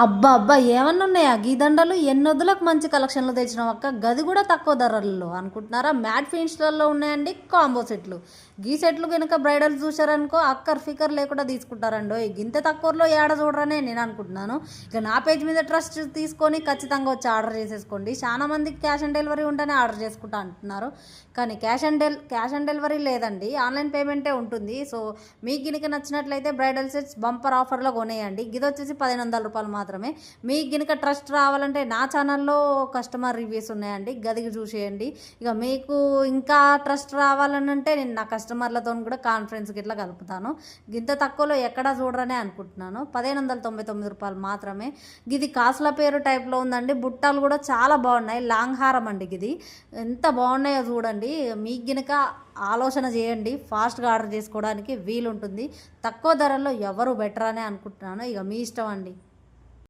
అబ్బా అబ్బా ఏమన్నా ఉన్నాయా గీ దండలు ఎన్నొద్దులకు మంచి కలెక్షన్లు తెచ్చినాం అక్క. గది కూడా తక్కువ ధరల్లో అనుకుంటున్నారా? మ్యాట్ ఫినిష్లలో ఉన్నాయండి కాంబో సెట్లు. గీ సెట్లు కనుక బ్రైడల్ చూసారనుకో అక్కర్ ఫికర్ లేకుండా తీసుకుంటారండో. గింత తక్కువలో ఏడ చూడరనే నేను అనుకుంటున్నాను. ఇక నా పేజ్ మీద ట్రస్ట్ తీసుకొని ఖచ్చితంగా వచ్చి ఆర్డర్ చేసేసుకోండి. చాలా మందికి క్యాష్ ఆన్ డెలివరీ ఉంటేనే ఆర్డర్ చేసుకుంటా అంటున్నారు, కానీ క్యాష్ ఆన్ డెలివరీ లేదండి, ఆన్లైన్ పేమెంటే ఉంటుంది. సో మీకు గినక నచ్చినట్లయితే బ్రైడల్ సెట్స్ బంపర్ ఆఫర్లో కొనేయండి. గిది వచ్చేసి 1500 రూపాయలు మాత్రమే. మీకు గినక ట్రస్ట్ రావాలంటే నా ఛానల్లో కస్టమర్ రివ్యూస్ ఉన్నాయండి, గదికి చూసేయండి. ఇక మీకు ఇంకా ట్రస్ట్ రావాలని అంటే నేను నా కస్టమర్లతో కూడా కాన్ఫరెన్స్కి ఇట్లా కలుపుతాను. గింత తక్కువలో ఎక్కడా చూడరనే అనుకుంటున్నాను. 1599 రూపాయలు మాత్రమే. గిది కాసుల పేరు టైప్లో ఉందండి. బుట్టాలు కూడా చాలా బాగున్నాయి. లాంగ్ హారం అండి గిది. ఎంత బాగున్నాయో చూడండి. మీకు గినక ఆలోచన చేయండి, ఫాస్ట్గా ఆర్డర్ చేసుకోవడానికి వీలుంటుంది. తక్కువ ధరల్లో ఎవరు బెటర్ అనే అనుకుంటున్నాను. ఇక మీ ఇష్టం అండి.